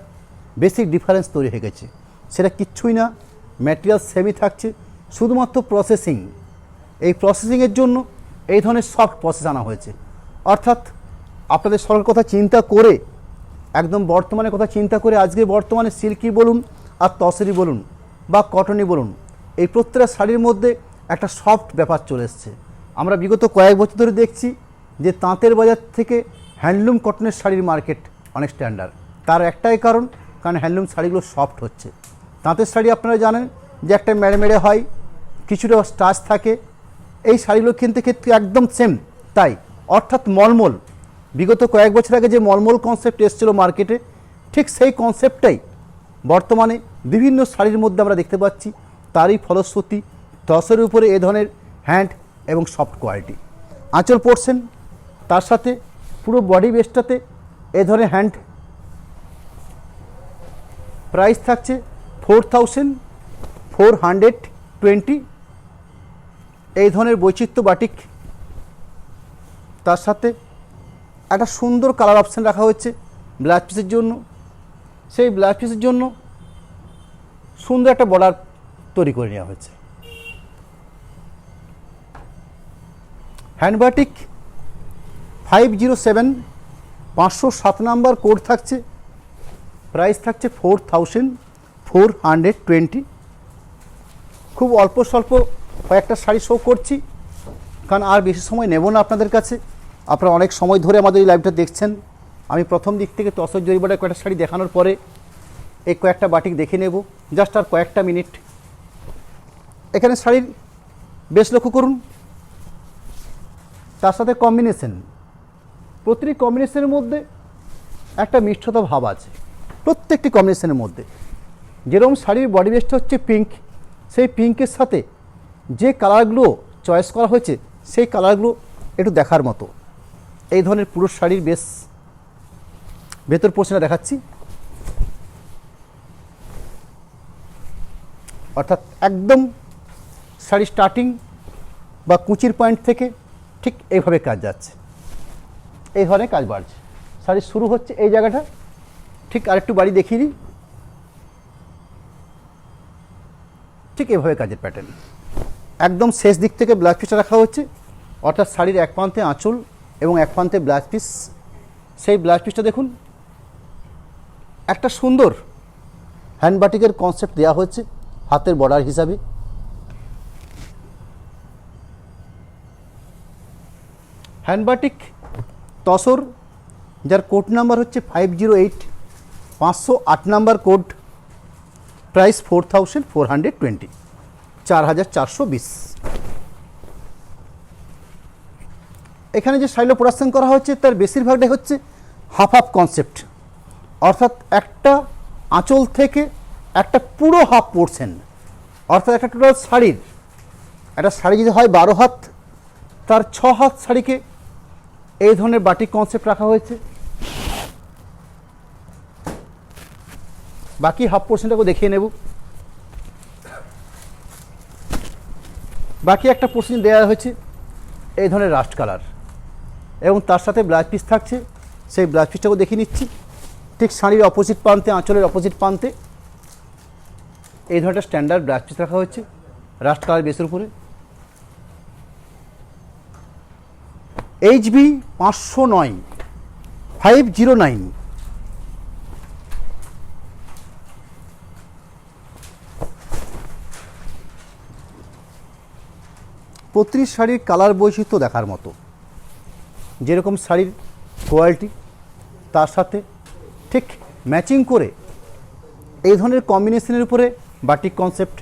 বেসিক ডিফারেন্স তৈরি হয়ে গেছে। সেটা কিচ্ছুই না, ম্যাটেরিয়াল সেমই থাকছে, শুধুমাত্র প্রসেসিং। এই প্রসেসিংয়ের জন্য এই ধরনের সফট প্রসেস আনা হয়েছে, অর্থাৎ আপনাদের সরকার কথা চিন্তা করে, একদম বর্তমানের কথা চিন্তা করে আজকে বর্তমানে সিল্কি বলুন আর তসরি বলুন বা কটনি বলুন, এই প্রত্যেকটা শাড়ির মধ্যে একটা সফট ব্যাপার চলে এসছে। আমরা বিগত কয়েক বছর ধরে দেখছি যে তাঁতের বাজার থেকে হ্যান্ডলুম কটনের শাড়ির মার্কেট অনেক স্ট্যান্ডার্ড। তার একটাই কারণ হ্যান্ডলুম শাড়িগুলো সফট হচ্ছে। তাঁতের শাড়ি আপনারা জানেন যে একটা মেড়ে হয়, কিছুটা স্টাচ থাকে, এই শাড়িগুলো কিনতে ক্ষেত্রে একদম সেম তাই, অর্থাৎ মলমল। বিগত কয়েক বছর আগে যে মলমল কনসেপ্ট এসেছিলো মার্কেটে, ঠিক সেই কনসেপ্টটাই বর্তমানে বিভিন্ন শাড়ির মধ্যে আমরা দেখতে পাচ্ছি। তারই ফলশ্রুতি তসরের উপরে এ ধরনের হ্যান্ড এবং সফট কোয়ালিটি। আঁচল পোর্শন, তার সাথে পুরো বডি বেসটাতে এ ধরনের হ্যান্ড। প্রাইস থাকছে 4420। এই ধরনের বৈচিত্র্য বাটিক, তার সাথে একটা সুন্দর কালার অপশান রাখা হচ্ছে ব্লাউজ পিসের জন্য। সেই ব্লাউজ পিসের জন্য সুন্দর একটা বর্ডার তৈরি করে নেওয়া হয়েছে। হ্যান্ড বাটিক 507, 507 নাম্বার কোড থাকছে। প্রাইস থাকছে 4420। খুব অল্প স্বল্প কয়েকটা শাড়ি শো করছি, কারণ আর বেশি সময় নেব না আপনাদের কাছে। আপনারা অনেক সময় ধরে আমাদের এই লাইভটা দেখছেন। আমি প্রথম দিক থেকে তসর জরিবাটার কয়েকটা শাড়ি দেখানোর পরে এই কয়েকটা বাটিক দেখে নেব, জাস্ট আর কয়েকটা মিনিট। এখানে শাড়ির বেশ লক্ষ্য করুন, তার সাথে কম্বিনেশন, প্রতিটি কম্বিনেশনের মধ্যে একটা মিষ্টতা ভাব আছে প্রত্যেকটি কম্বিনেশনের মধ্যে। যেরকম শাড়ির বডি বেসটা হচ্ছে পিঙ্ক, সেই পিঙ্কের সাথে যে কালারগুলো চয়েস করা হয়েছে সেই কালারগুলো একটু দেখার মতো। এই ধরনের পুরো শাড়ির বেশ ভেতর পোর্শনটা দেখাচ্ছি, অর্থাৎ একদম শাড়ি স্টার্টিং বা কুচির পয়েন্ট থেকে ঠিক এইভাবে কাজ যাচ্ছে, এই ধরনের কাজ বাড়ছে। শাড়ি শুরু হচ্ছে এই জায়গাটা, ঠিক আরেকটু বাড়ি দেখিয়ে দিই, ঠিক এইভাবে কাজের প্যাটার্ন। একদম শেষ দিক থেকে ব্লাউজ পিসটা রাখা হচ্ছে, অর্থাৎ শাড়ির এক প্রান্তে আঁচল এবং এক প্রান্তে ব্লাউজ পিস। সেই ব্লাউজ পিসটা দেখুন, একটা সুন্দর হ্যান্ড বাটিকের কনসেপ্ট দেওয়া হচ্ছে হাতের বর্ডার হিসাবে। হ্যান্ড বাটিক তসর, যার কোড নাম্বার হচ্ছে 508, 508 নাম্বার কোড। প্রাইস 4420, 4420। এখানে যে শাড়িগুলো প্রোডাকশন করা হচ্ছে তার বেশিরভাগটাই হচ্ছে হাফ হাফ কনসেপ্ট, অর্থাৎ একটা আঁচল থেকে একটা পুরো হাফ পোর্শন, অর্থাৎ একটা টোটাল শাড়ির, একটা শাড়ি যদি হয় 12 হাত, তার 6 হাত শাড়িকে এই ধরনের বাটিক কনসেপ্ট রাখা হয়েছে। বাকি হাফ পোর্শনটাকে দেখিয়ে নেব। বাকি একটা পোর্শন দেওয়া হয়েছে এই ধরনের রাস্ট কালার, এবং তার সাথে ব্লাউজ পিস থাকছে। সেই ব্লাউজ পিসটাকেও দেখিয়ে নিচ্ছি, ঠিক শাড়ির অপোজিট প্রান্তে, আঁচলের অপোজিট প্রান্তে এই ধরনের স্ট্যান্ডার্ড ব্লাউজ পিস রাখা হয়েছে রাস্ট কালার বেসের উপরে। HB 509, 509। প্রতিটি শাড়ির কালার বৈচিত্র্য দেখার মতো, যেরকম শাড়ির কোয়ালিটি তার সাথে ঠিক ম্যাচিং করে এই ধরনের কম্বিনেশনের উপরে বাটিক কনসেপ্ট।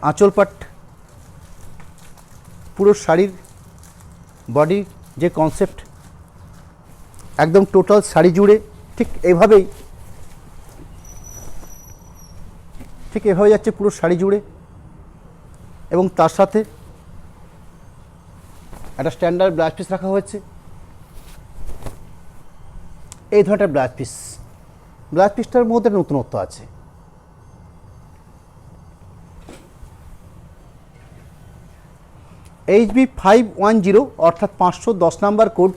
আঁচল পাট, পুরো শাড়ির বডি যে কনসেপ্ট একদম টোটাল শাড়ি জুড়ে ঠিক এভাবে যাচ্ছে পুরো শাড়ি জুড়ে, এবং তার সাথে একটা স্ট্যান্ডার্ড ব্লাউজ পিস রাখা হয়েছে। এই ধরনের ব্লাউজ পিসটার মধ্যে নতুনত্ব আছে। HB 510, অর্থাৎ 510 নাম্বার কোড।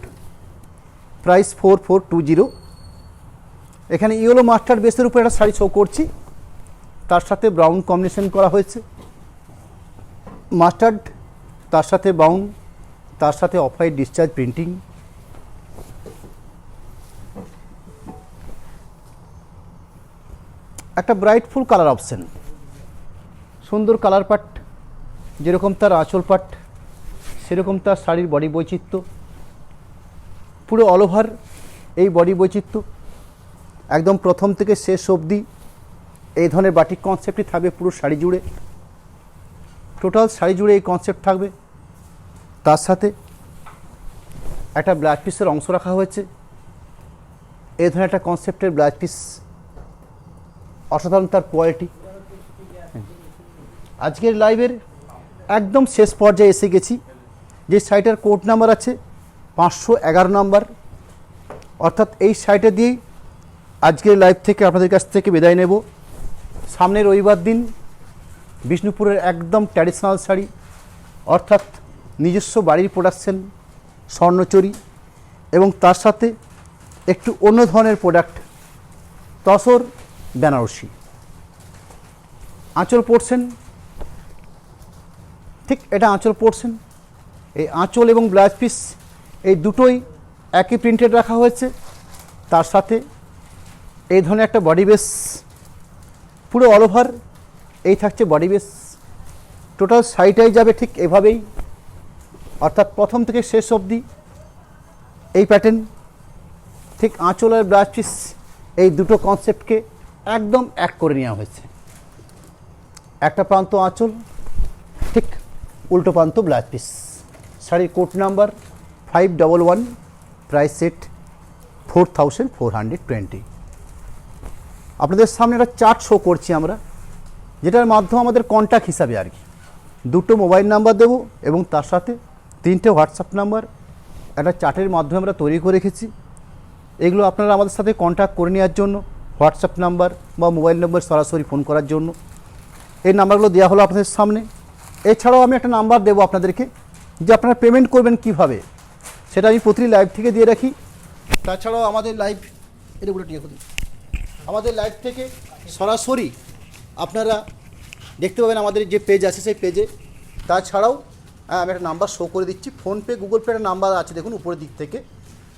প্রাইস 4420। এখানে ইয়েলো মাস্টার্ড বেসের উপর একটা শাড়ি শো করছি, তার সাথে ব্রাউন কম্বিনেশন করা হয়েছে। মাস্টার্ড, তার সাথে ব্রাউন, তার সাথে অফ হোয়াইট ডিসচার্জ প্রিন্টিং। একটা ব্রাইট ফুল কালার অপশন, সুন্দর কালার পাট, যেরকম তার আঁচল পাট সেরকম তার শাড়ির বডি বৈচিত্র্য। পুরো অল ওভার এই বডি বৈচিত্র্য, একদম প্রথম থেকে শেষ অবধি এই ধরনের বাটিক কনসেপ্টই থাকবে পুরো শাড়ি জুড়ে। টোটাল শাড়ি জুড়ে এই কনসেপ্ট থাকবে। তার সাথে একটা ব্লাউজ পিসের অংশ রাখা হয়েছে, এই ধরনের একটা কনসেপ্টের ব্লাউজ পিস, অসাধারণ তার কোয়ালিটি। আজকের লাইভের একদম শেষ পর্যায়ে এসে গেছি। যে শাড়িটার কোড নাম্বার আছে 511 নাম্বার, অর্থাৎ এই শাড়িটা দিয়েই আজকের লাইভ থেকে আপনাদের কাছ থেকে বিদায় নেব। সামনের রবিবার দিন বিষ্ণুপুরের একদম ট্র্যাডিশনাল শাড়ি, অর্থাৎ নিজস্ব বাড়ির প্রোডাকশন স্বর্ণচুরি, এবং তার সাথে একটু অন্য ধরনের প্রোডাক্ট তসর বেনারসি। আঁচল পড়ছেন, ঠিক এটা আঁচল পড়ছেন। এই আঁচল এবং ব্লাউজ পিস এই দুটোই একই প্রিন্টেড রাখা হয়েছে। তার সাথে এই ধরনের একটা বডি বেস, পুরো অল ওভার এই থাকছে বডি বেস। টোটাল শাড়িটাই যাবে ঠিক এভাবেই, অর্থাৎ প্রথম থেকে শেষ অবধি এই প্যাটার্ন। ঠিক আঁচল আর ব্লাউজ পিস এই দুটো কনসেপ্টকে একদম এক করে নেওয়া হয়েছে। একটা প্রান্ত আঁচল, ঠিক উল্টো প্রান্ত ব্লাউজ পিস। শাড়ির কোড নাম্বার 511, প্রাইস সেট 4420। আপনাদের সামনে একটা চার্ট শো করছি আমরা, যেটার মাধ্যমে আমাদের কন্ট্যাক্ট হিসাবে আর কি দুটো মোবাইল নাম্বার দেব এবং তার সাথে 3টে হোয়াটসঅ্যাপ নাম্বার একটা চার্টের মাধ্যমে আমরা তৈরি করে রেখেছি। এগুলো আপনারা আমাদের সাথে কন্ট্যাক্ট করে নেওয়ার জন্য, হোয়াটসঅ্যাপ নাম্বার বা মোবাইল নম্বর সরাসরি ফোন করার জন্য এই নাম্বারগুলো দেওয়া হলো আপনাদের সামনে। এছাড়াও আমি একটা নাম্বার দেবো আপনাদেরকে, যে আপনারা পেমেন্ট করবেন কিভাবে, সেটা আমি প্রতিটি লাইভ থেকে দিয়ে রাখি। তাছাড়াও আমাদের লাইভ আমাদের লাইভ থেকে সরাসরি আপনারা দেখতে পাবেন আমাদের যে পেজ আছে সেই পেজে। তাছাড়াও আমি একটা নাম্বার শো করে দিচ্ছি, ফোনপে গুগল পে একটা নাম্বার আছে দেখুন উপরের দিক থেকে,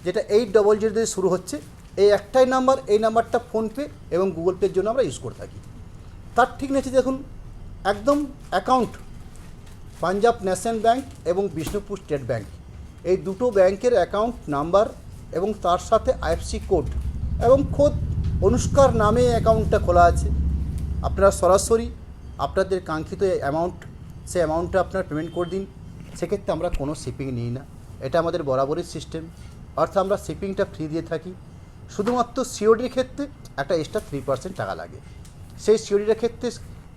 যেটা 800 দিয়ে শুরু হচ্ছে। এই একটাই নাম্বার, এই নাম্বারটা ফোনপে এবং গুগল পের জন্য আমরা ইউজ করে থাকি। তার ঠিক নিচে দেখুন একদম অ্যাকাউন্ট পাঞ্জাব ন্যাশনাল ব্যাংক এবং বিষ্ণুপুর স্টেট ব্যাংক, এই দুটো ব্যাংকের অ্যাকাউন্ট নাম্বার এবং তার সাথে আইএফসি কোড এবং খোদ অনুষ্কার নামে অ্যাকাউন্টটা খোলা আছে। আপনারা সরাসরি আপনাদের কাঙ্ক্ষিত অ্যামাউন্ট, সেই অ্যামাউন্টটা আপনারা পেমেন্ট করে দিন। সেক্ষেত্রে আমরা কোনো শিপিং নিই না, এটা আমাদের বরাবরই সিস্টেম। অর্থাৎ আমরা শিপিংটা ফ্রি দিয়ে থাকি। শুধুমাত্র সিওডির ক্ষেত্রে একটা এক্সট্রা 3% টাকা লাগে। সেই সিওডির ক্ষেত্রে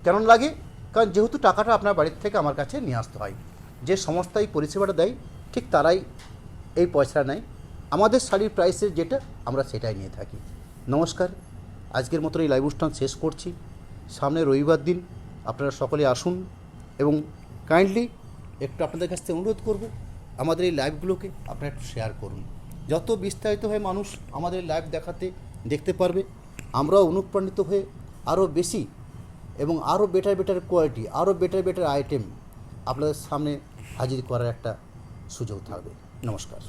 কেন লাগে? কারণ যেহেতু টাকাটা আপনার বাড়ির থেকে আমার কাছে নিয়ে আসতে হয়, যে সংস্থা এই পরিষেবাটা দেয় ঠিক তারাই এই পয়সাটা নেয়। আমাদের শাড়ির প্রাইসের যেটা আমরা সেটাই নিয়ে থাকি। নমস্কার, আজকের মতো এই লাইভ অনুষ্ঠান শেষ করছি। সামনে রবিবার দিন আপনারা সকলে আসুন এবং কাইন্ডলি একটু আপনাদের কাছ থেকে অনুরোধ করব, আমাদের এই লাইভগুলোকে আপনারা একটু শেয়ার করুন। যত বিস্তারিতভাবে মানুষ আমাদের লাইভ দেখতে পারবে, আমরাও অনুপ্রাণিত হয়ে আরও বেশি এবং আরও বেটার কোয়ালিটি, আরও বেটার আইটেম আপনাদের সামনে হাজির করার একটা সুযোগ থাকবে। নমস্কার।